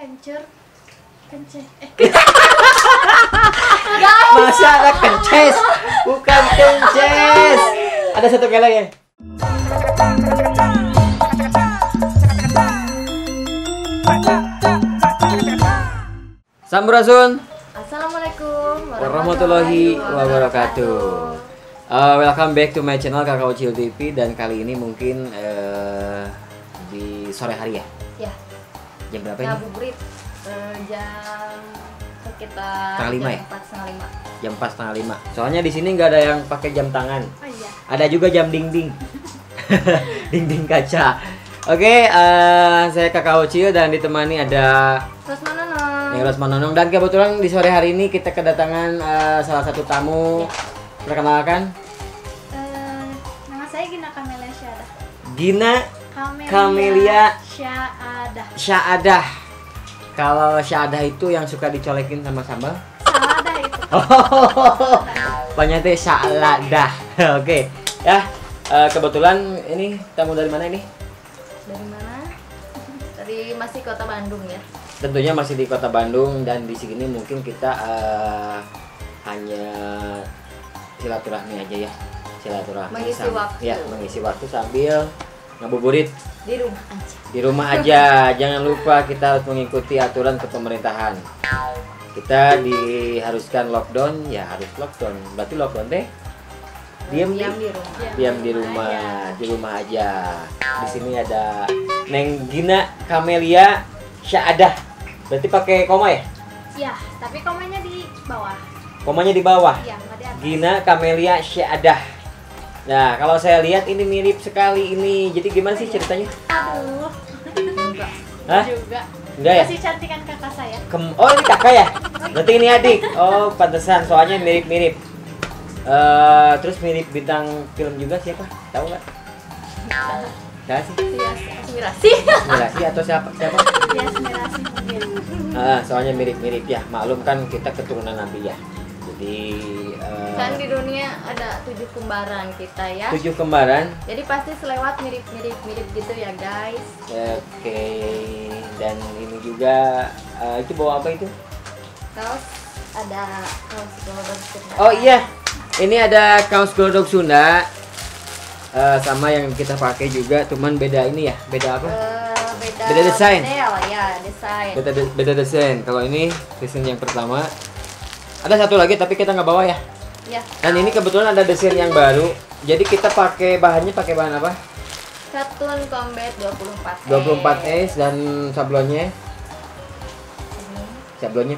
kencur, kenceh. Masa ada kences? Bukan kences. Ada satu kali lagi. Sampurasun. Assalamualaikum Warahmatullahi wabarakatuh. Welcome back to my channel Kakak Ucil TV, dan kali ini mungkin di sore hari ya. Ya. Jam berapa ini? Ngabuburit jam sekitar Setengah lima jam ya? 4:30. Jam 4:30. Soalnya di sini nggak ada yang pakai jam tangan. Oh iya. Ada juga jam dinding. Dinding kaca. Oke, saya Kakak Ucil dan ditemani ada Rosma Nonong. Rosma Nonong, dan kebetulan di sore hari ini kita kedatangan salah satu tamu. Ya. Perkenalkan. Nama saya Gina Kamelia Syahadah. Gina Kamelia Syahadah. Kalau Syahadah itu yang suka dicolekin sama sambal? Syahadah itu. Oh, banyak teh Syahadah. Oke, ya. Kebetulan ini tamu dari mana ini? Dari mana? Dari masih Kota Bandung ya. Tentunya masih di Kota Bandung, dan di sini mungkin kita hanya silaturahmi aja ya. Silaturahmi Mengisi waktu. Ya, mengisi waktu sambil ngabuburit Di rumah aja. di rumah aja. Jangan lupa kita harus mengikuti aturan kepemerintahan. Kita diharuskan lockdown, ya harus lockdown. Berarti lockdown teh diam di rumah. diam di rumah aja. Di sini ada Neng Gina Kamelia Syahadah. Berarti pakai koma ya? Ya, tapi komanya di bawah. Komanya di bawah. Iya, nggak di atas. Gina Kamelia Syahadah. Nah, kalau saya lihat ini mirip sekali ini. Jadi gimana sih ceritanya? Aduh. Enggak. Hah? Juga. Enggak ya? Masih cantikan kakak saya. Oh, ini kakak ya? Berarti ini adik. Oh, pantesan, soalnya mirip-mirip. Terus mirip bintang film juga, siapa? Tahu nggak? Nggak sih? Aspirasi. Mirasi atau siapa? Ya, aspirasi mungkin. Soalnya mirip-mirip ya. Maklum kan kita keturunan Nabi ya. Jadi Kan di dunia ada 7 kembaran kita ya. 7 kembaran. Jadi pasti selewat mirip-mirip gitu ya guys. Oke. Dan ini juga itu bawa apa itu? Kaos ada kaos golok Sunda. Oh iya. Ini ada kaos godok Sunda. Sama yang kita pakai juga, cuman beda ini ya. Beda apa? Beda desain. Model, ya, desain. Beda desain. Kalau ini desain yang pertama. Ada satu lagi tapi kita nggak bawa ya. Ya. Dan ini kebetulan ada desain yang baru. Jadi kita pakai bahan apa? Katun Combat 24. 24S dan sablonnya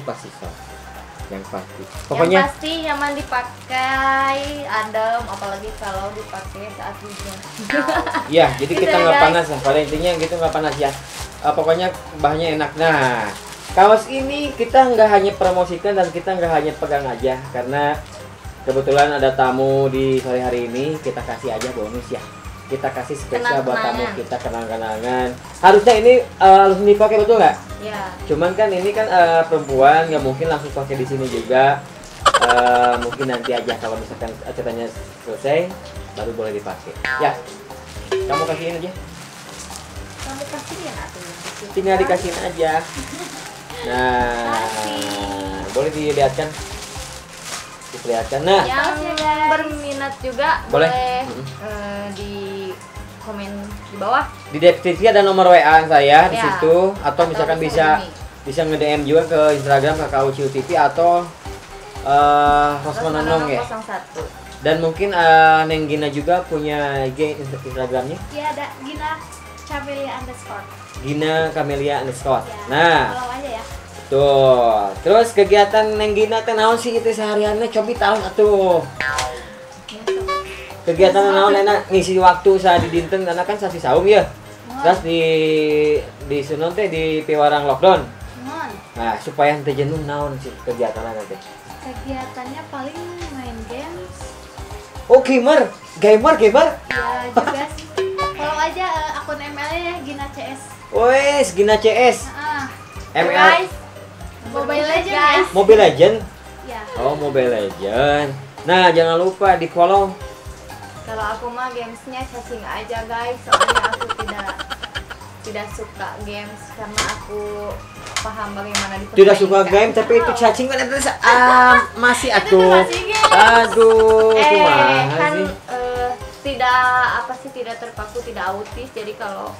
pasti yang pasti. Pokoknya yang pasti nyaman dipakai, adem, apalagi kalau dipakai saat hujan. iya, jadi Gitu kita ya, nggak guys. panas ya. Pada intinya gitu nggak panas ya. Pokoknya bahannya enak. Nah, kaos ini kita nggak hanya promosikan dan kita nggak hanya pegang aja, karena kebetulan ada tamu di sore hari ini. Kita kasih aja bonus ya. Kita kasih spesial buat tamu kita, kenang-kenangan. Harusnya ini langsung dipakai, betul nggak? Ya. Cuman kan ini kan perempuan, nggak mungkin langsung pakai di sini juga. Mungkin nanti aja kalau misalkan acaranya selesai baru boleh dipakai. Ya, kamu kasihin aja. Kamu kasih ya atuh. Tinggal dikasihin aja. Nah, boleh dilihatkan. Diperlihatkan. Nah, Yang berminat juga Boleh. boleh di komen di bawah. di deskripsi ada nomor WA saya di Ya. situ, atau misalkan bisa nge-DM juga ke Instagram Kakak Ucil TV atau Rosma Nonong ya. 01. Dan mungkin Neng Gina juga punya IG Instagramnya. Ya, ada Gina Kamelia _ Gina Kamelia _. Ya, Nah, follow aja ya. tuh. Terus kegiatan Neng Gina teh naon sih itu sehariannya? Cobi tahu atuh. Kegiatan naon enak ngisi waktu saat di dinten, karena kan sasi saum ya. Terus di sunon teh di piwarang lockdown. Mohon. Nah, supaya henteu jenuh naon sih kegiatan nanti. Kegiatannya paling main games. Oh, gamer. Ya juga sih. Follow aja akun ML ya Gina CS. Wes, Gina CS. ML Guys, Mobile Legends guys. Mobile Legend. Ya. Oh, Mobile Legend. Nah, jangan lupa di-follow. Kalau aku mah gamesnya cacing aja guys, soalnya aku tidak tidak suka games karena aku paham bagaimana Tidak suka game tapi itu cacing kan itu masih Itu atuh. masih games. Aduh, kumaha kan sih? tidak apa sih, tidak terpaku, tidak autis. Jadi kalau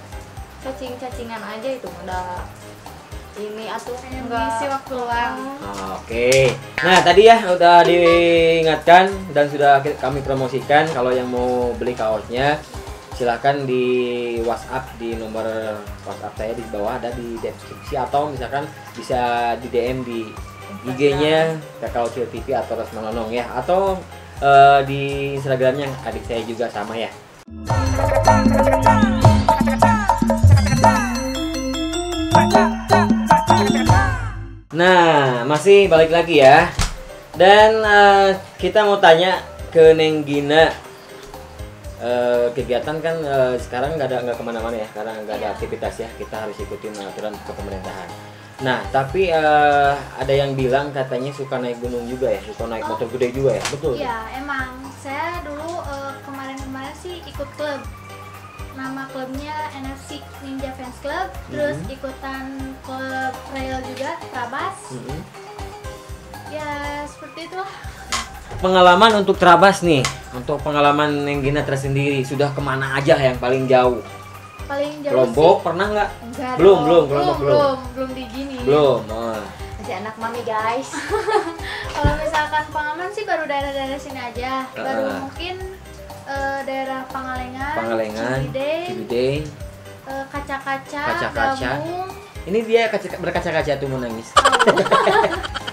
cacing-cacingan aja itu udah ini atuh ngisi waktu luang. Oke. Nah, tadi ya udah diingatkan dan sudah kami promosikan kalau yang mau beli kaosnya silahkan di WhatsApp di nomor WhatsApp saya di bawah ada di deskripsi atau misalkan bisa di DM di IG-nya Kakao Chill TV atau Rosmanonong ya atau di Instagramnya adik saya juga sama ya. Nah, masih balik lagi ya. Dan kita mau tanya ke Neng Gina. Kegiatan kan sekarang nggak kemana-mana ya, karena nggak ada aktivitas ya. Kita harus ikutin aturan ke pemerintahan. Nah, tapi ada yang bilang katanya suka naik gunung juga ya, suka naik motor gede juga ya, betul? Iya, emang saya dulu kemarin-kemarin sih ikut klub. Nama klubnya NFC Ninja Fans Club, terus ikutan klub trail juga, Trabas. Ya, seperti itu. Pengalaman untuk Trabas nih, untuk pengalaman Neng Gina tersendiri, sudah kemana aja yang paling jauh? Paling jauh Lombok sih. pernah nggak? Enggak Belum, dong. belum, Kelompok belum. Belum di gini. Belum. Oh. masih anak mami guys. Kalau misalkan pengalaman sih baru daerah-daerah sini aja. Baru mungkin daerah Pangalengan, Ciwidey, kaca-kaca, Kaca-kaca. Gabung. Ini dia berkaca-kaca tuh mau nangis.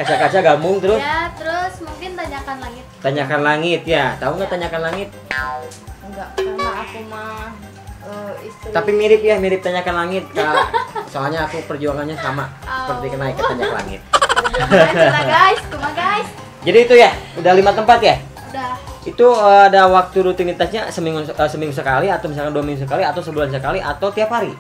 Kaca-kaca gabung terus. Ya, terus mungkin Tanyakan Langit. Tanyakan Langit ya, tahu nggak Tanyakan Langit? Enggak, karena aku mah istri. Tapi mirip ya, mirip Tanyakan Langit Kak. Soalnya aku perjuangannya sama seperti naik ke Tanyakan Langit. Kita guys, cuma guys. Jadi itu ya, udah 5 tempat ya? Udah. Itu ada waktu rutinitasnya seminggu sekali atau misalkan 2 minggu sekali atau sebulan sekali atau tiap hari?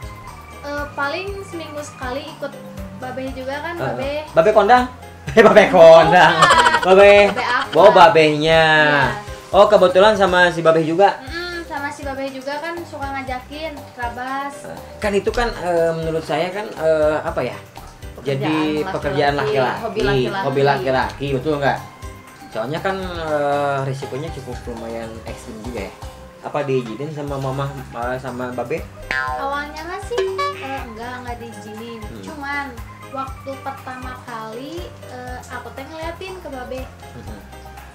Paling seminggu sekali ikut Babe juga kan, Babe. Babe kondang? Babe kondang. Babe. apa? Oh, babehnya. Iya. Oh, kebetulan sama si Babeh juga. Sama si Babe juga kan suka ngajakin Trabas. Kan itu kan menurut saya kan apa ya? Jadi pekerjaan laki-laki, laki-laki, hobi hobi laki-laki. laki-laki, betul nggak? Soalnya kan risikonya cukup lumayan ekstrim juga ya. Apa diizinin sama mama sama Babe? Awalnya mah sih enggak diizinin. Cuman waktu pertama kali aku teh ngeliatin ke Babe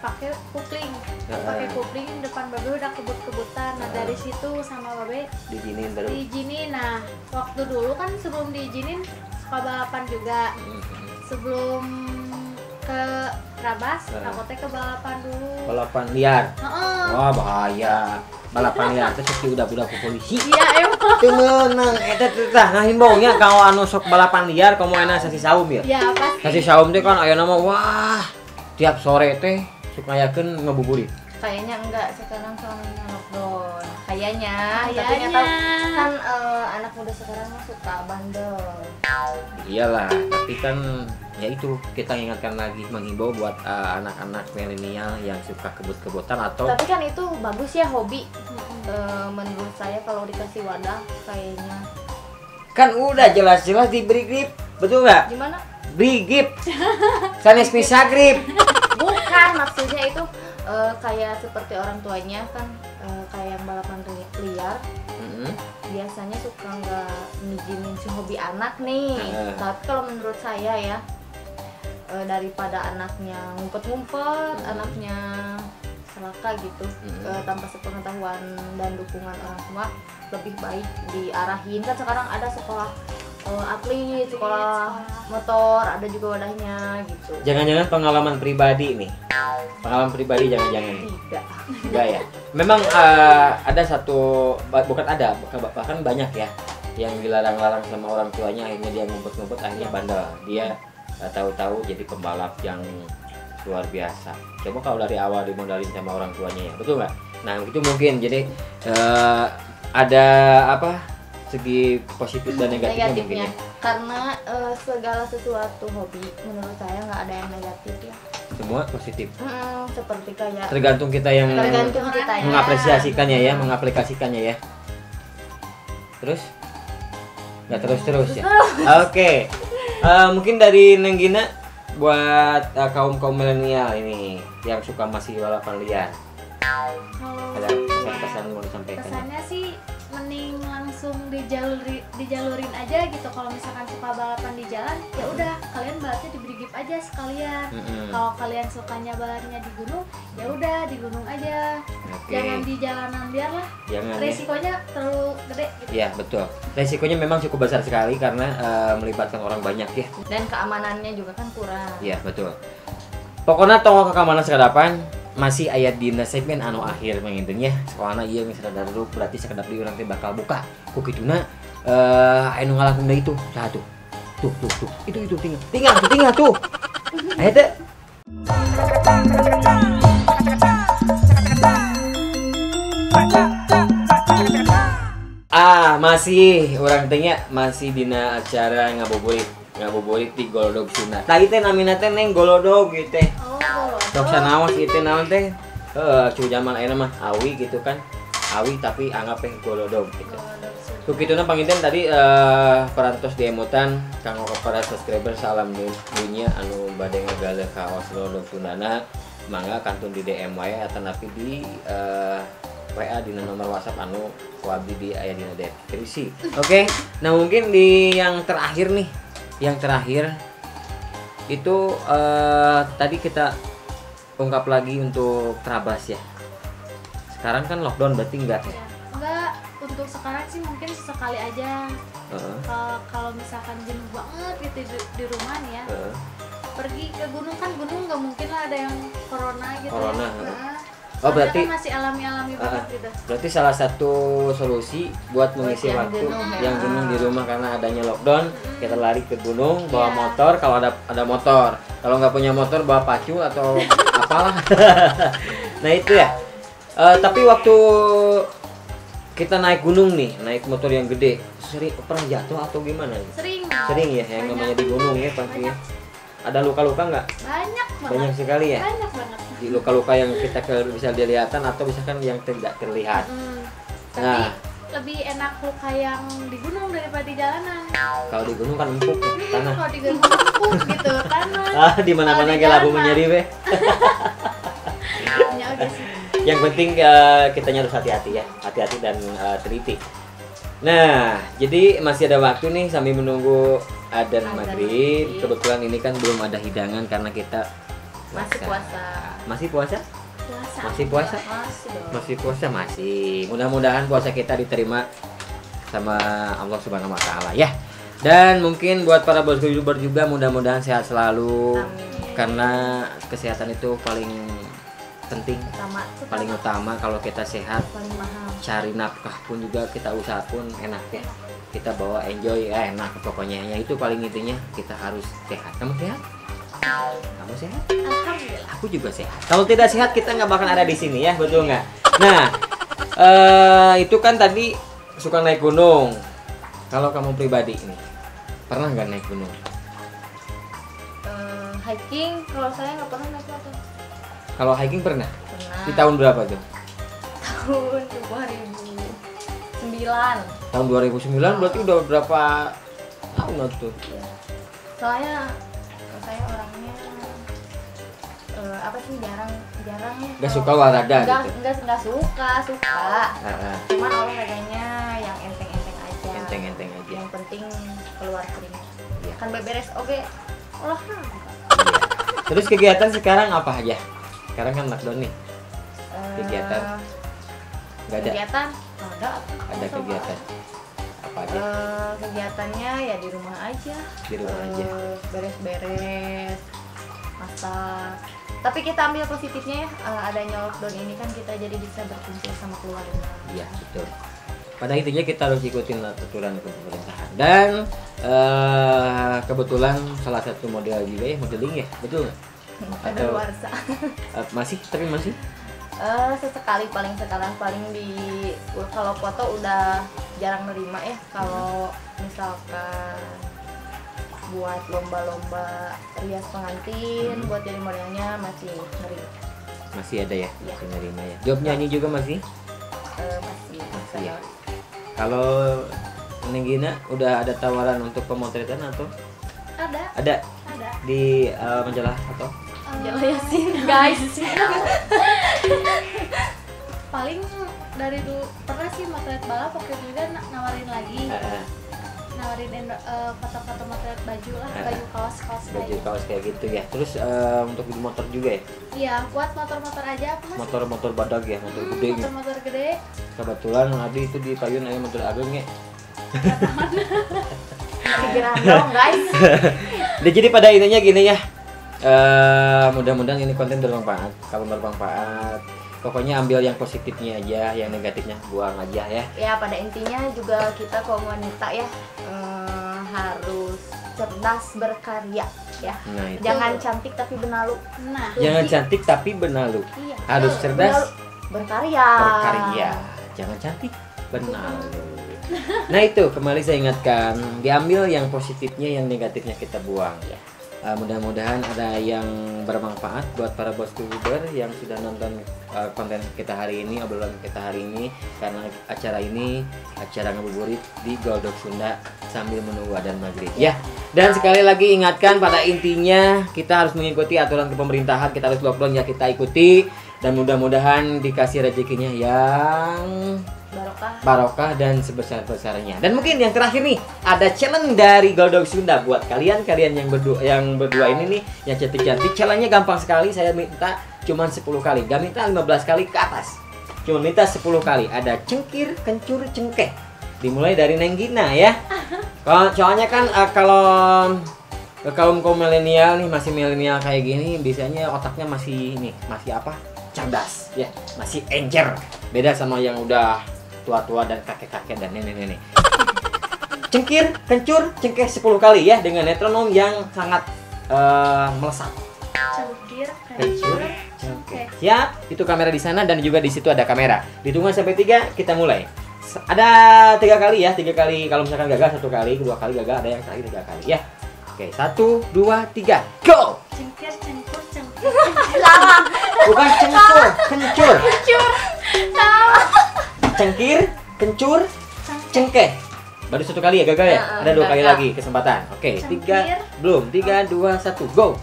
pakai kupling. Pakai kupling depan Babe udah kebut-kebutan. Nah, dari situ sama Babe Diizinin baru. diizinin. Nah, waktu dulu kan sebelum diizinin suka balapan juga. Sebelum ke Trabas, aku teh ke balapan dulu. Balapan liar. Heeh. Wah, bahaya. Balapan liar teh seperti udah polisi. Iya, emang. Teu meunang eta teh ngahimbaunya kalau anu sok balapan liar kamu enak sasi saum ya. Ya, pasti. Sasi saum teh kan aya nama wah tiap sore teh suka yakeun ngabuburit. Kayaknya enggak, sekarang soalnya lockdown. Kayaknya, tapi Kayaknya. nggak tahu kan anak muda sekarang mah suka bandel. Iyalah, tapi kan ya itu kita ingatkan lagi menghimbau buat anak-anak milenial yang suka kebut-kebutan atau Tapi kan itu bagus ya hobi. Menurut saya kalau dikasih wadah kayaknya. kan udah jelas-jelas diberi grip, betul nggak? Gimana? Beri grip, sanes bisa grip. Bukan, maksudnya itu kayak seperti orang tuanya kan kayak yang balapan liar. Biasanya suka nggak ngizinin si hobi anak nih. Tapi kalau menurut saya ya daripada anaknya ngumpet-ngumpet, anaknya celaka gitu tanpa sepengetahuan dan dukungan orang tua, lebih baik diarahin. Kan sekarang ada sekolah atlet, sekolah motor, ada juga wadahnya gitu. Jangan-jangan pengalaman pribadi nih, pengalaman pribadi jangan-jangan nih. Tidak. Enggak ya. Memang ada satu, bukan ada, bahkan banyak ya yang dilarang-larang sama orang tuanya, akhirnya dia ngumpet-ngumpet, akhirnya bandel. Dia tahu-tahu jadi pembalap yang luar biasa. Coba kalau dari awal dimodalin sama orang tuanya ya, betul nggak? Nah itu mungkin jadi ada apa segi positif dan negatifnya mungkin ya. Karena segala sesuatu hobi menurut saya nggak ada yang negatif ya. Semua positif. Seperti kayak Tergantung kita yang tergantung kitanya. mengapresiasikannya ya, mengaplikasikannya ya. Terus Nggak terus-terus ya. Oke. Mungkin dari Neng Gina buat kaum milenial ini yang suka masih balapan liar. Kalau Ada pesan-pesan mau disampaikan? kesannya sih mending langsung dijalurin aja gitu. Kalau misalkan suka balapan di jalan, ya udah kalian balapnya di Brigif aja sekalian. Kalau kalian sukanya balapnya di gunung, ya udah di gunung aja. Jangan di jalanan liar lah. Jangan. Resikonya terlalu gede gitu. Iya betul. Resikonya memang cukup besar sekali karena melibatkan orang banyak ya. Dan keamanannya juga kan kurang. Iya betul. Pokoknya tongok keamanan sekadapan masih ayat di segmen anu akhir mengintinya soalnya iya misalnya dari dulu berarti sekedap di orang teh bakal buka kukituna anu ngalakuin deh itu satu tuh itu tinggal tuh ayo teh masih orang tanya masih dina acara ngabuburit di Golodog Sunda tadi teh namina teh Neng Golodog gitu teh. Dok sanaos itu naon teh? Cu zaman ayeuna mah awi gitu kan. Awi tapi anggap golodog gitu. Ku kituna panginten tadi parantos diemutan kanggo para subscriber salam dunya anu bade ngagale ka Golodog Sundana mangga kantun di DM wae atanapi di WA dina nomor WhatsApp anu kuabdi di aya dina deskripsi. Oke. Nah mungkin di yang terakhir nih. Yang terakhir itu tadi kita ungkap lagi untuk Trabas ya. Sekarang kan lockdown berarti enggak ya? Enggak, untuk sekarang sih mungkin sesekali aja. Kalau misalkan jenuh banget gitu di rumah nih ya. Pergi ke gunung kan gunung nggak mungkin lah ada yang corona gitu. Corona. Nah, berarti kan masih alami banget gitu. Berarti salah satu solusi buat mengisi waktu yang jenuh di rumah karena adanya lockdown, kita lari ke gunung bawa motor kalau ada motor. Kalau nggak punya motor bawa pacu atau apalah. Nah itu ya. Tapi waktu kita naik gunung nih, naik motor yang gede, sering pernah jatuh atau gimana? Sering ya, yang namanya di gunung ya pasti ya. Ada luka-luka nggak? Banyak sekali ya. Banyak banget. Di luka-luka yang kita bisa dilihatkan atau misalkan yang tidak terlihat. Tapi lebih enak luka yang di gunung daripada di jalanan. Kalau di gunung kan empuk ya, tanah. Kalau di gunung empuk gitu tanah. Di mana-mana ge labu menyeri we. Ya udah sih. Yang penting kitanya harus hati-hati ya, hati-hati dan teliti. Nah, jadi masih ada waktu nih sambil menunggu adzan maghrib. Kebetulan ini kan belum ada hidangan karena kita masih puasa. Masih puasa? Masih puasa? Masih puasa masih. Mudah-mudahan puasa kita diterima sama Allah Subhanahu wa taala ya. Dan mungkin buat para bos YouTuber juga mudah-mudahan sehat selalu. Amin. Karena kesehatan itu paling penting, paling utama. Kalau kita sehat, paling mahal. Cari nafkah pun juga kita usaha pun enak ya. Kita bawa enjoy ya enak pokoknya. Ya itu paling intinya kita harus sehat. Kamu sehat? Kamu sehat? Alhamdulillah. Aku juga sehat. Kalau tidak sehat kita nggak bakal ada di sini ya, betul nggak? Nah, itu kan tadi suka naik gunung. Kalau kamu pribadi nih, pernah nggak naik gunung? Hiking, kalau saya nggak pernah naik motor. Kalau hiking pernah? Pernah. Di tahun berapa tuh? Tahun 2009. Tahun 2009 berarti udah berapa tahun tuh? Ya. Soalnya saya orangnya apa sih jarang ya. Gak suka olahraga gitu? Enggak suka. Cuman olahraganya yang enteng-enteng aja. Enteng-enteng aja. Yang penting keluar keringat. Iya. Kan beberes oke olahraga. Iya. Terus kegiatan sekarang apa aja? Sekarang kan lockdown nih. Kegiatan? Gak ada? Kegiatan? Ada kegiatan? Apa aja? Kegiatannya ya di rumah aja. Di rumah aja. Beres-beres, masak. Tapi kita ambil positifnya ya, adanya lockdown ini kan kita jadi bisa berkumpul sama keluarga. Iya betul. Pada intinya kita harus ikutin aturan pemerintahan. Dan kebetulan salah satu model juga ya modeling ya, betul nggak? Ada luarsa. Masih? Tapi masih? Sesekali paling sekarang di kalau foto udah jarang nerima ya. Kalau misalkan buat lomba-lomba rias pengantin buat jadi modelnya masih nerima. Masih ada ya? Iya. Masih nerima ya. Job nyanyi juga masih? Masih ya. Kalau Neng Gina udah ada tawaran untuk pemotretan atau Ada. di majalah atau Jalan Yasin guys. Paling dari dulu pernah sih motret balap, waktu itu juga nawarin lagi. Nawarin foto-foto motret baju lah, baju kaos baju kaos kayak gitu ya. Terus untuk di motor juga ya? Iya, buat motor-motor aja apa Mas? Motor badag ya, motor gede gitu. Motor gede. Kebetulan Adi itu di Payun aya motor ageng ya. Pikiran dong guys. Jadi pada intinya gini ya. Mudah-mudahan ini konten bermanfaat. Kalau bermanfaat, pokoknya ambil yang positifnya aja, yang negatifnya buang aja ya. Ya pada intinya juga kita kaum wanita ya harus cerdas berkarya ya. Nah, itu. Jangan cantik tapi benalu. Nah, Jangan cantik tapi benalu. Iya. Harus cerdas berkarya. Jangan cantik benalu. Nah itu kembali saya ingatkan, diambil yang positifnya, yang negatifnya kita buang ya. Mudah-mudahan ada yang bermanfaat buat para bos youtuber yang sudah nonton konten kita hari ini, obrolan kita hari ini. Karena acara ini acara ngabuburit di Goldok Sunda sambil menunggu adzan maghrib ya. Dan sekali lagi ingatkan, pada intinya kita harus mengikuti aturan pemerintahan, kita harus lockdown ya, kita ikuti. Dan mudah-mudahan dikasih rezekinya yang barokah dan sebesar-besarnya. Dan mungkin yang terakhir nih, ada challenge dari Goldok Sunda buat kalian yang berdua ini nih, yang cantik-cantik. Challenge-nya gampang sekali, saya minta cuma 10 kali. Gak minta 15 kali ke atas. Cuma minta 10 kali. Ada cengkir, kencur, cengkeh. Dimulai dari Neng Gina ya. Soalnya kan kalau kaum milenial nih, masih milenial kayak gini, biasanya otaknya masih apa? Cerdas ya, masih encer. Beda sama yang udah tua-tua dan kakek-kakek dan nenek-nenek. Cengkir, kencur, cengkeh 10 kali ya, dengan metronom yang sangat melesat. cengkir, kencur, cengkeh. Siap, itu kamera di sana dan juga di situ ada kamera. Dihitung sampai 3, kita mulai. Ada 3 kali ya, 3 kali. Kalau misalkan gagal 1 kali, 2 kali gagal, ada yang terakhir 3 kali ya. Oke, 1, 2, 3, go! Cengkir, cengkur, cengkeh. Salah. Bukan cengkur, kencur. Salah. Cengkir, kencur, cengkeh. Baru 1 kali ya gagal ya? Ada 2 kali lagi kesempatan. Oke, 3, belum. 3, 2, 1, go!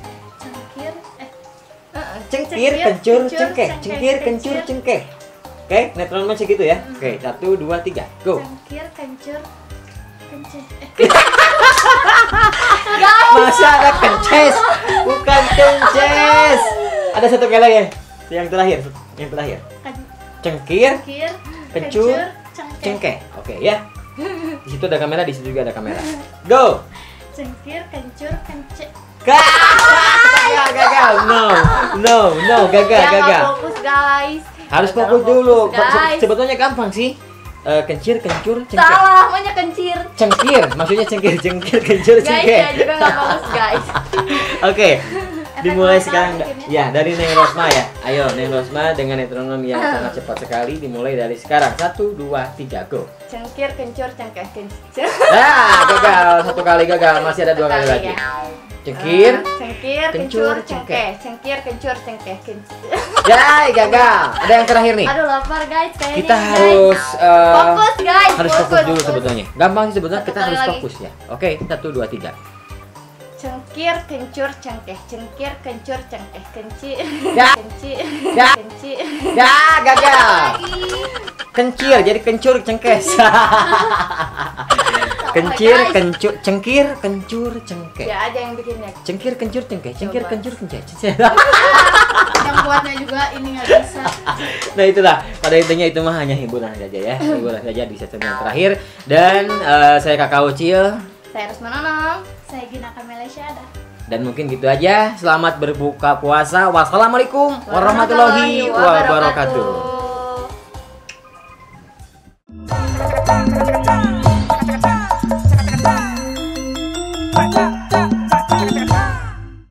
Cengkir, kencur, cengkeh. Cengkir, kencur, cengkeh. Oke, metronom segitu ya. Oke, 1, 2, 3, go! Cengkir, kencur, kenceh. Masa ada kences? Bukan kences. Ada 1 kali lagi ya? Yang terakhir. Cengkir, kencur, cengkeh. Oke ya. Di situ ada kamera, di situ juga ada kamera. Go. Cengkir, kencur, kenceh. Gagal. No, gagal. Fokus guys. Harus fokus dulu. Guys. Sebetulnya gampang sih. Kencir, kencur, cengkeh. Salah, maunya kencir. Cengkir, maksudnya cengkir, kencur, Guys, cengkeh. ya juga nggak bagus guys. Oke. Dimulai sekarang ya dari Neng Rosma ya. Ayo Neng Rosma dengan metronom yang sangat cepat sekali, dimulai dari sekarang. 1, 2, 3, go. Cengkir, kencur, cengkeh, kencur. Gagal. 1 kali gagal, masih ada 2 kali lagi. Cengkir, kencur, cengkeh. Cengkir, kencur, cengkeh, kencur. ya gagal. Ada yang terakhir nih. Aduh lapar guys kayaknya. Kita guys. harus fokus guys. harus fokus dulu sebetulnya. Gampang sih sebetulnya, Satu kita kali harus lagi. fokus ya. Oke, 1, 2, 3. Cengkir, kencur, cengkeh. Cengkir, kencur, cengkeh. Kencir. Ya. Kencir. Ya. Kencir. Ya, gagal. Kencir, jadi kencur, cengkeh. Cengkir, kencur, cengkeh. Ya aja yang bikinnya. Cengkir, kencur, cengkeh. Cengkir, Coba. kencur, cengkeh. Yang buatnya juga ini nggak bisa. Nah itulah, pada intinya itu mah hanya hiburan saja ya. Hiburan saja di sesi yang terakhir. Dan saya Kakak Ucil. Saya harus menanam. Saya Gina Kamelasya ada. Dan mungkin gitu aja. Selamat berbuka puasa. Wassalamualaikum warahmatullahi wabarakatuh.